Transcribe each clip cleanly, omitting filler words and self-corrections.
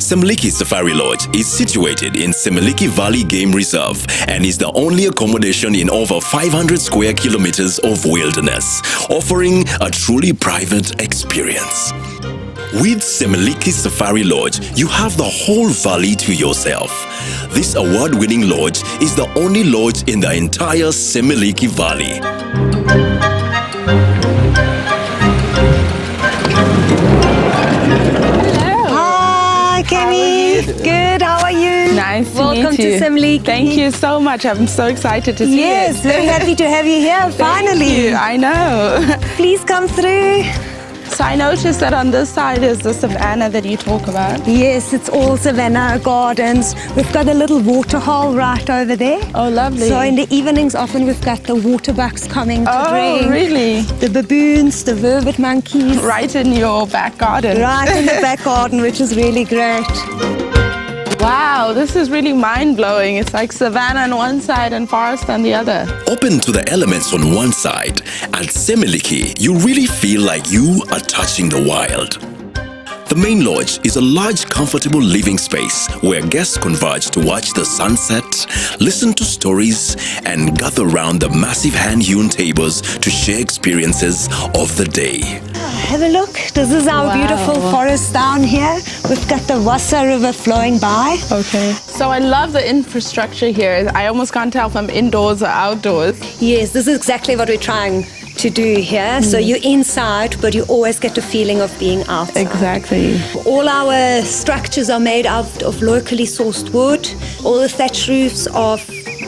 Semliki Safari Lodge is situated in Semliki Valley Game Reserve and is the only accommodation in over 500 square kilometers of wilderness, offering a truly private experience. With Semliki Safari Lodge, you have the whole valley to yourself. This award-winning lodge is the only lodge in the entire Semliki Valley. Good, how are you? Nice to Welcome meet you. to Semliki. Thank you so much. I'm so excited to see Yes, it. very happy to have you here, finally. Thank you. I know. Please come through. So I noticed that on this side is the savanna that you talk about. Yes, it's all savanna gardens. We've got a little water hole right over there. Oh, lovely. So in the evenings, often we've got the water bucks coming to drink. Oh, really? The baboons, the vervet monkeys. Right in your back garden. Right in the back garden, which is really great. Wow, this is really mind-blowing. It's like savanna on one side and forest on the other. Open to the elements on one side, at Semliki, you really feel like you are touching the wild. The main lodge is a large, comfortable living space where guests converge to watch the sunset, listen to stories, and gather around the massive hand-hewn tables to share experiences of the day. Have a look. This is our beautiful forest down here. We've got the Wassa River flowing by. Okay. So I love the infrastructure here. I almost can't tell if I'm indoors or outdoors. Yes, this is exactly what we're trying to do here. So you're inside, but you always get the feeling of being outside. Exactly. All our structures are made out of locally sourced wood. All the thatch roofs are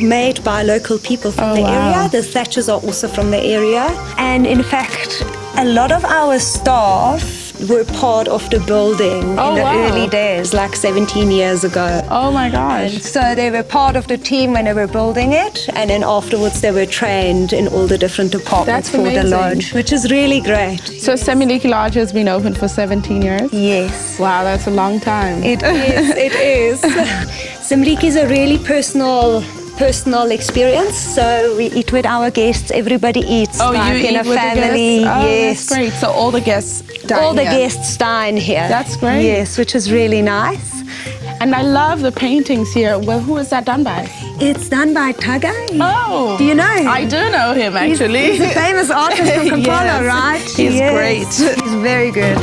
made by local people from the area. The thatches are also from the area. And in fact, a lot of our staff were part of the building in the early days, like 17 years ago. Oh my gosh. So they were part of the team when they were building it, and then afterwards they were trained in all the different departments for the lodge, which is really great. So Semliki Lodge has been open for 17 years? Yes. Wow, that's a long time. It is, it is. Semliki is a really personal experience, so we eat with our guests. Everybody eats like you in eat a with family. The guests? Oh, yes, that's great. So all the guests dine all the here. guests dine here. That's great. Yes, which is really nice. And I love the paintings here. Well, who is that done by? It's done by Tagai. Oh, do you know him? I do know him actually. He's a famous artist from Kampala, right? He's great. He's very good.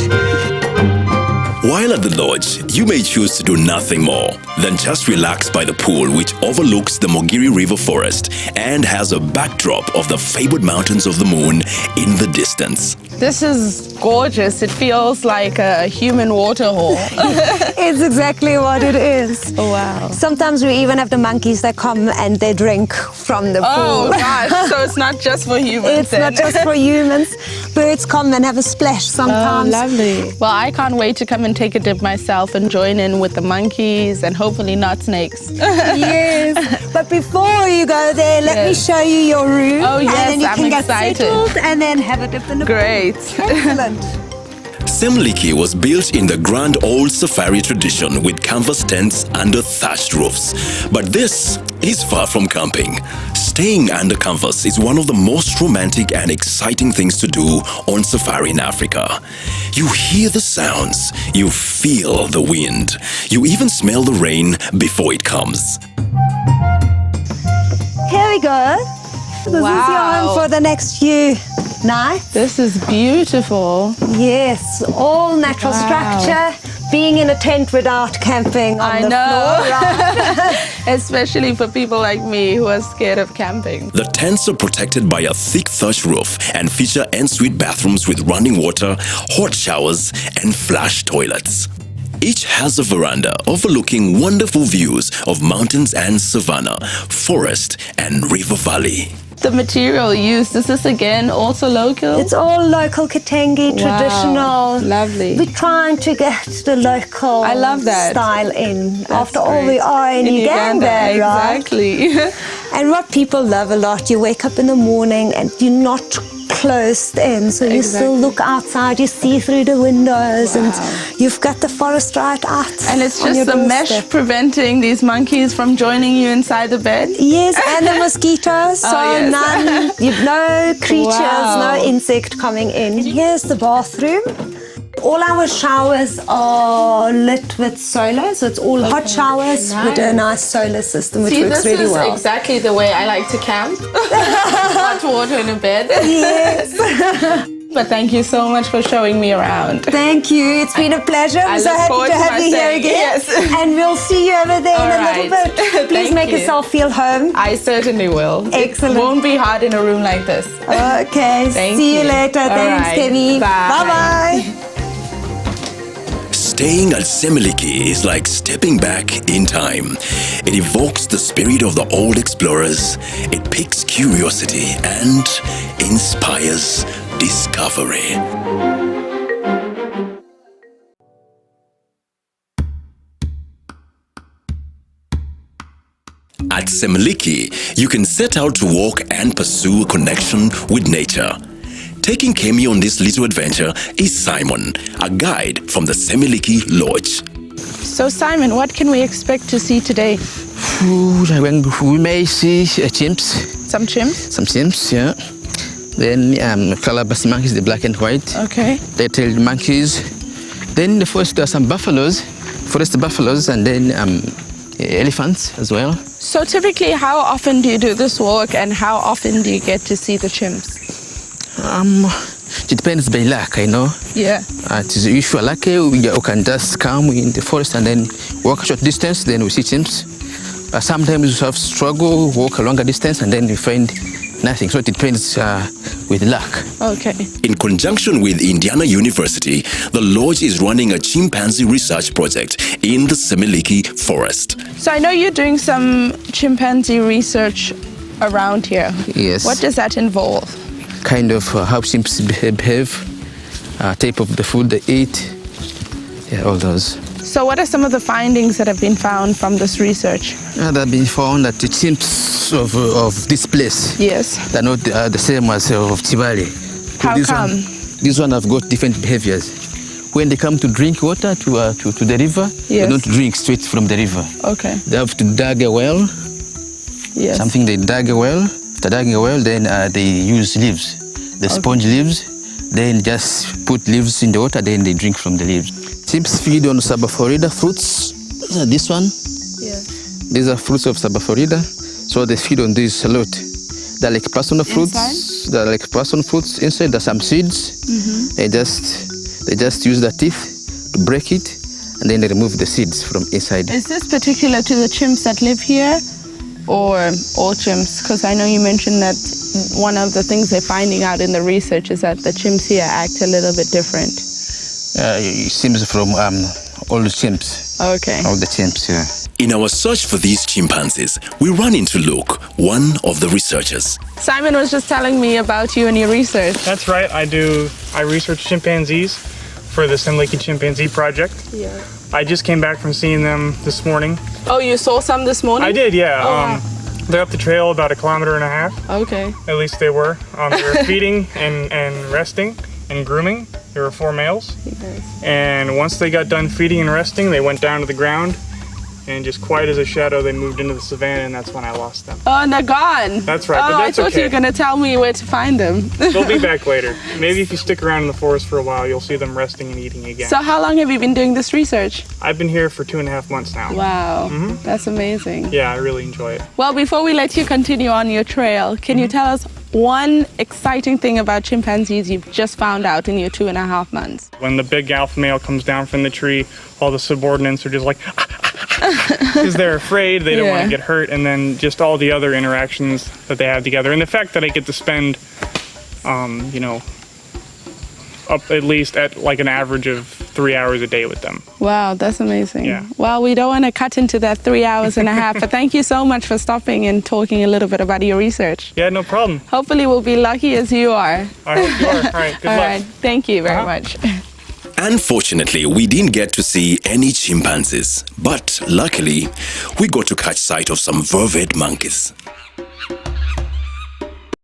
While at the lodge, you may choose to do nothing more than just relax by the pool, which overlooks the Mogiri River forest and has a backdrop of the fabled mountains of the moon in the distance. This is gorgeous. It feels like a human water hole. It's exactly what it is. Oh, wow. Sometimes we even have the monkeys that come and they drink from the pool. Oh, gosh. So it's not just for humans. It's not just for humans. Birds come and have a splash sometimes. Oh, lovely. Well, I can't wait to come and take a dip myself and join in with the monkeys and hopefully not snakes. Yes. But before you go there, let me show you your room. Oh, yes, and then you I'm can excited. Get settled and then have a dip in the pool. Great. Excellent. Semliki was built in the grand old safari tradition with canvas tents under thatched roofs. But this is far from camping. Staying under canvas is one of the most romantic and exciting things to do on safari in Africa. You hear the sounds, you feel the wind, you even smell the rain before it comes. Here we go. This is your home for the next few nights. This is beautiful. Yes, all natural structure. Being in a tent without camping on the floor, right? Especially for people like me who are scared of camping. The tents are protected by a thick thatch roof and feature ensuite bathrooms with running water, hot showers, and flush toilets. Each has a veranda overlooking wonderful views of mountains and savanna, forest, and river valley. The material used, is this again also local? It's all local Katengi, traditional. Lovely. We're trying to get the local style in. After all, we are in Uganda, right? Exactly. And what people love a lot, you wake up in the morning and you're not closed in, so you still look outside, you see through the windows, and you've got the forest right out. And it's just the mesh preventing these monkeys from joining you inside the bed? Yes, and the mosquitoes, so no creatures, no insect coming in. Here's the bathroom. All our showers are lit with solar, so it's all hot showers with a nice solar system, which works really well. This is exactly the way I like to camp. Hot water in a bed. Yes. But thank you so much for showing me around. Thank you. It's been a pleasure. I'm so happy to have you here again. Yes. And we'll see you over there in a little bit. Please make yourself feel home. I certainly will. Excellent. It won't be hard in a room like this. Okay. See you later. Thanks, Kemi. Bye-bye. Staying at Semliki is like stepping back in time. It evokes the spirit of the old explorers, it piques curiosity and inspires discovery. At Semliki, you can set out to walk and pursue a connection with nature. Taking Kemi on this little adventure is Simon, a guide from the Semliki Lodge. So Simon, what can we expect to see today? We may see chimps. Some chimps? Some chimps, yeah. Then calabash monkeys, the black and white. Okay. Tailed monkeys. Then the first there are some buffaloes, forest buffaloes, and then elephants as well. So typically, how often do you do this walk, and how often do you get to see the chimps? It depends by luck, I know. Yeah. It is usually lucky. We can just come in the forest and then walk a short distance, then we see chimps. Sometimes we have struggle, walk a longer distance, and then we find nothing. So it depends with luck. Okay. In conjunction with Indiana University, the lodge is running a chimpanzee research project in the Semliki forest. So I know you're doing some chimpanzee research around here. Yes. What does that involve? Kind of how chimps behave, type of the food they eat, yeah, all those. So what are some of the findings that have been found from this research? That have been found that the chimps of this place, Yes. they're not the same as of Chivali. How come? This one have got different behaviors. When they come to drink water to the river, they don't drink straight from the river. Okay. They have to dig a well. Yes. Something they dig a well. After digging a well, then they use leaves, the sponge leaves. Then just put leaves in the water, then they drink from the leaves. Chimps feed on Sabaflorida fruits. This one. Yes. These are fruits of Sabaflorida, so they feed on these a lot. They're like personal fruits. Inside? They're like personal fruits. Inside there's some seeds. They just use their teeth to break it, and then they remove the seeds from inside. Is this particular to the chimps that live here, or all chimps? Because I know you mentioned that one of the things they're finding out in the research is that the chimps here act a little bit different. It seems from all the chimps. Okay. All the chimps, yeah. In our search for these chimpanzees, we run into Luke, one of the researchers. Simon was just telling me about you and your research. That's right. I research chimpanzees for the Semliki Chimpanzee Project. Yeah. I just came back from seeing them this morning. Oh, you saw some this morning? I did, yeah. Oh, wow. They're up the trail about 1.5 kilometers. Okay. At least they were. They were feeding and resting and grooming. There were 4 males. Yes. And once they got done feeding and resting, they went down to the ground. And just quiet as a shadow, they moved into the savannah, and that's when I lost them. Oh, and they're gone. That's right, Oh, but that's I thought okay. you were going to tell me where to find them. They'll be back later. Maybe if you stick around in the forest for a while, you'll see them resting and eating again. So how long have you been doing this research? I've been here for 2.5 months now. Wow, that's amazing. Yeah, I really enjoy it. Well, before we let you continue on your trail, can you tell us one exciting thing about chimpanzees you've just found out in your 2.5 months? When the big alpha male comes down from the tree, all the subordinates are just like, because they're afraid, they don't want to get hurt, and then just all the other interactions that they have together. And the fact that I get to spend, up at least at like an average of 3 hours a day with them. Wow, that's amazing. Yeah. Well, we don't want to cut into that 3 hours and a half, but thank you so much for stopping and talking a little bit about your research. Yeah, no problem. Hopefully we'll be lucky as you are. I hope you are. All right, good All luck. right, thank you very much. Unfortunately, we didn't get to see any chimpanzees, but luckily, we got to catch sight of some vervet monkeys.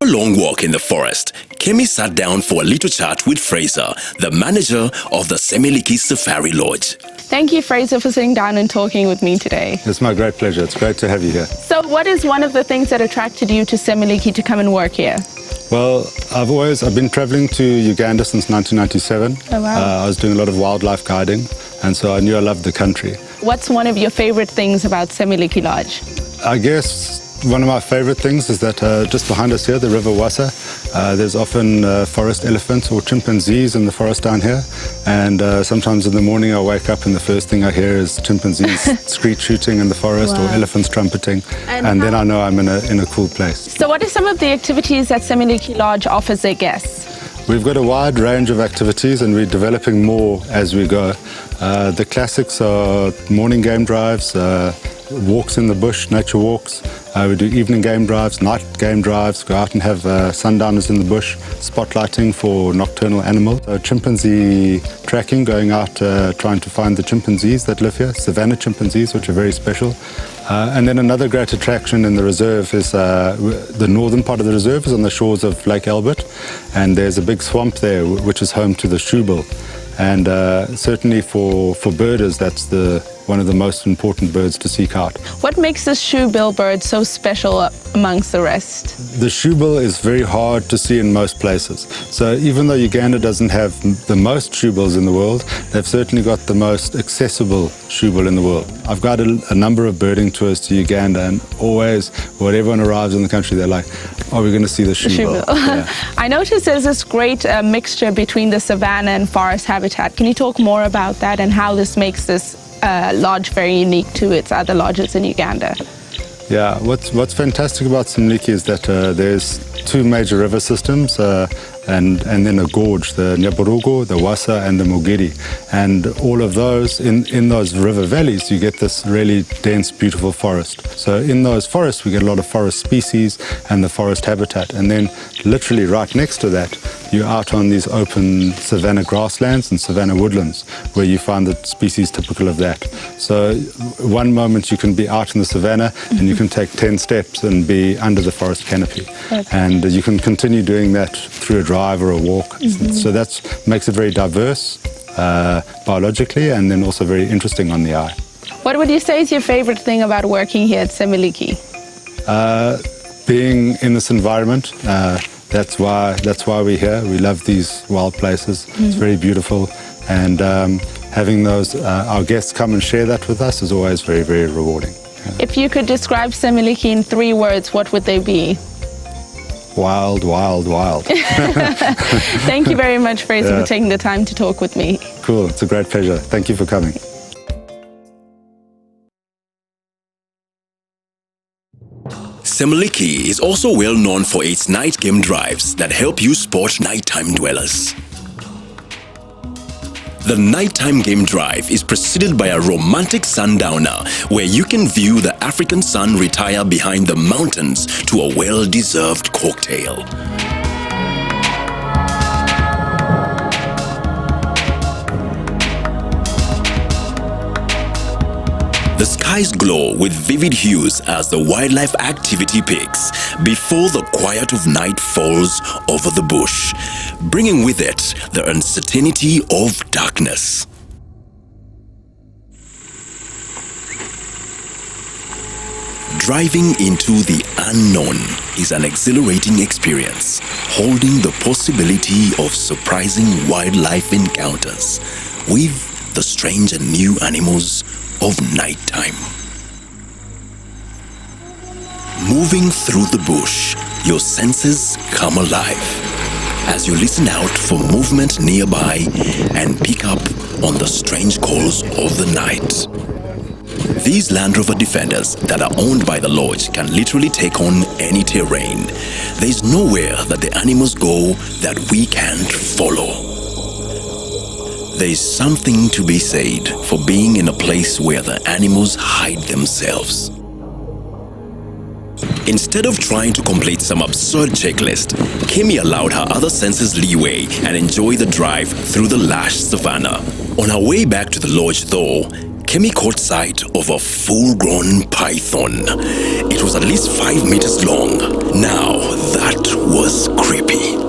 A long walk in the forest, Kemi sat down for a little chat with Fraser, the manager of the Semliki Safari Lodge. Thank you, Fraser, for sitting down and talking with me today. It's my great pleasure. It's great to have you here. So what is one of the things that attracted you to Semliki to come and work here? Well, I've been traveling to Uganda since 1997. Oh, wow. I was doing a lot of wildlife guiding, and so I knew I loved the country. What's one of your favorite things about Semliki Lodge? I guess one of my favorite things is that just behind us here, the River Wassa, there's often forest elephants or chimpanzees in the forest down here. And sometimes in the morning I wake up and the first thing I hear is chimpanzees screech shooting in the forest, or elephants trumpeting. And then I know I'm in a cool place. So what are some of the activities that Semliki Lodge offers their guests? We've got a wide range of activities and we're developing more as we go. The classics are morning game drives, walks in the bush, nature walks. We do evening game drives, night game drives, go out and have sundowners in the bush, spotlighting for nocturnal animals. Chimpanzee tracking, going out trying to find the chimpanzees that live here, savanna chimpanzees, which are very special. And then another great attraction in the reserve is the northern part of the reserve is on the shores of Lake Albert, and there's a big swamp there which is home to the shoebill. And certainly for birders, that's one of the most important birds to seek out. What makes this shoebill bird so special amongst the rest? The shoebill is very hard to see in most places. So even though Uganda doesn't have the most shoebills in the world, they've certainly got the most accessible shoebill in the world. I've guided a number of birding tours to Uganda, and always, when everyone arrives in the country, they're like, "Are we going to see the shoebill?" Yeah. I noticed there's this great mixture between the savanna and forest habitat. Can you talk more about that and how this makes this lodge very unique to its other lodges in Uganda? Yeah, what's fantastic about Semliki is that there's two major river systems and then a gorge, the Nyaburugu, the Wassa and the Mugiri. And all of those, in those river valleys, you get this really dense, beautiful forest. So in those forests, we get a lot of forest species and the forest habitat. And then literally right next to that, you're out on these open savanna grasslands and savanna woodlands where you find the species typical of that. So one moment you can be out in the savanna and you can take 10 steps and be under the forest canopy. And you can continue doing that through a drive or a walk. So that makes it very diverse biologically, and then also very interesting on the eye. What would you say is your favorite thing about working here at Semliki? Being in this environment. That's why we're here. We love these wild places. It's very beautiful, and having our guests come and share that with us is always very, very rewarding. Yeah. If you could describe Semliki in 3 words, what would they be? Wild, wild, wild. Thank you very much, Fraser, for taking the time to talk with me. Cool. It's a great pleasure. Thank you for coming. Semliki is also well known for its night game drives that help you spot nighttime dwellers. The nighttime game drive is preceded by a romantic sundowner where you can view the African sun retire behind the mountains to a well-deserved cocktail. The skies glow with vivid hues as the wildlife activity peaks before the quiet of night falls over the bush, bringing with it the uncertainty of darkness. Driving into the unknown is an exhilarating experience, holding the possibility of surprising wildlife encounters with the strange and new animals of nighttime. Moving through the bush, your senses come alive as you listen out for movement nearby and pick up on the strange calls of the night. These Land Rover Defenders that are owned by the lodge can literally take on any terrain. There is nowhere that the animals go that we can't follow. There is something to be said for being in a place where the animals hide themselves. Instead of trying to complete some absurd checklist, Kemi allowed her other senses leeway and enjoyed the drive through the lush savannah. On her way back to the lodge though, Kemi caught sight of a full-grown python. It was at least 5 meters long. Now that was creepy.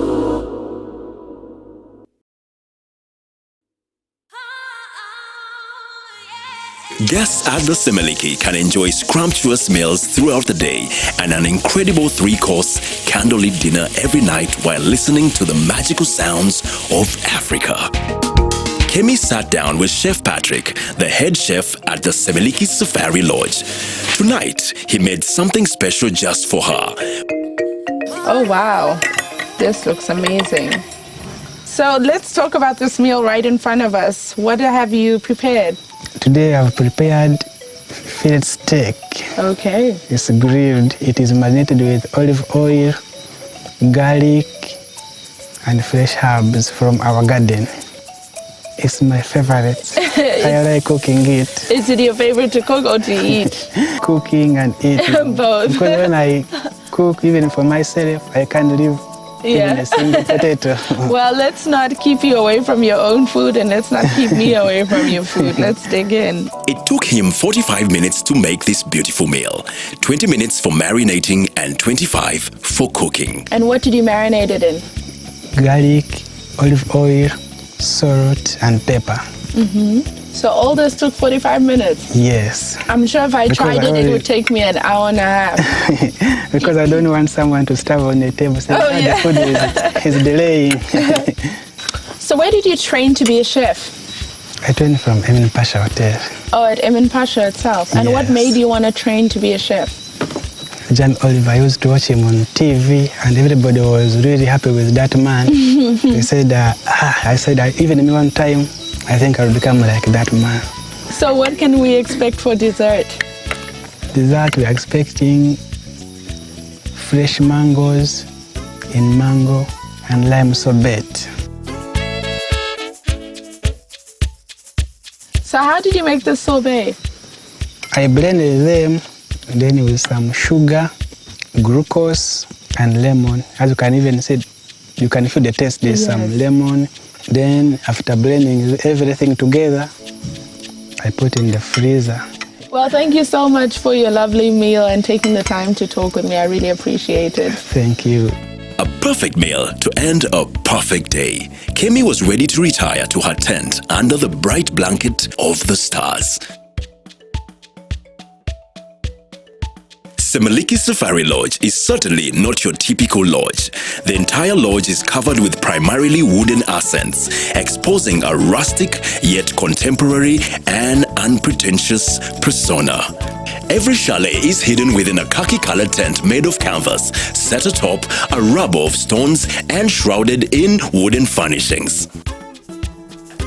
Guests at the Semliki can enjoy scrumptious meals throughout the day and an incredible 3-course candlelit dinner every night while listening to the magical sounds of Africa. Kemi sat down with Chef Patrick, the head chef at the Semliki Safari Lodge. Tonight, he made something special just for her. Oh wow, this looks amazing. So let's talk about this meal right in front of us. What have you prepared? Today I've prepared fillet steak. Okay. It's grilled. It is marinated with olive oil, garlic, and fresh herbs from our garden. It's my favorite. I like cooking it. Is it your favorite to cook or to eat? Cooking and eating. Both. Because when I cook, even for myself, I can't live even a single potato. Well, let's not keep you away from your own food, and let's not keep me away from your food. Let's dig in. It took him 45 minutes to make this beautiful meal, 20 minutes for marinating and 25 for cooking. And what did you marinate it in? Garlic, olive oil, salt, and pepper. So all this took 45 minutes? Yes. I'm sure if I tried it, it would take me an hour and a half. Because I don't want someone to starve on the table saying, the food is delaying. So where did you train to be a chef? I trained from Emin Pasha Hotel. Oh, at Emin Pasha itself. And what made you want to train to be a chef? John Oliver, I used to watch him on TV, and everybody was really happy with that man. They said, I said, even me one time, I think I'll become like that man. So what can we expect for dessert? Dessert, we're expecting fresh mangoes in mango and lime sorbet. So how did you make the sorbet? I blended them, then with some sugar, glucose, and lemon. As you can even see, you can feel the taste. There's some lemon. Then after blending everything together, I put in the freezer. Well, thank you so much for your lovely meal and taking the time to talk with me. I really appreciate it. Thank you. A perfect meal to end a perfect day. Kemi was ready to retire to her tent under the bright blanket of the stars. Semliki Safari Lodge is certainly not your typical lodge. The entire lodge is covered with primarily wooden accents, exposing a rustic yet contemporary and unpretentious persona. Every chalet is hidden within a khaki-colored tent made of canvas, set atop a rubble of stones and shrouded in wooden furnishings.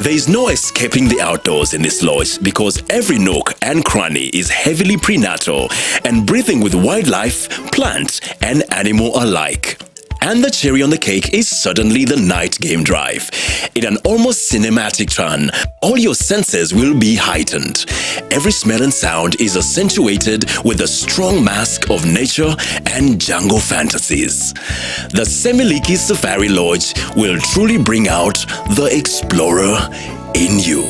There is no escaping the outdoors in this lodge because every nook and cranny is heavily prenatal and breathing with wildlife, plant, and animal alike. And the cherry on the cake is certainly the night game drive. In an almost cinematic turn, all your senses will be heightened. Every smell and sound is accentuated with a strong mask of nature and jungle fantasies. The Semliki Safari Lodge will truly bring out the explorer in you.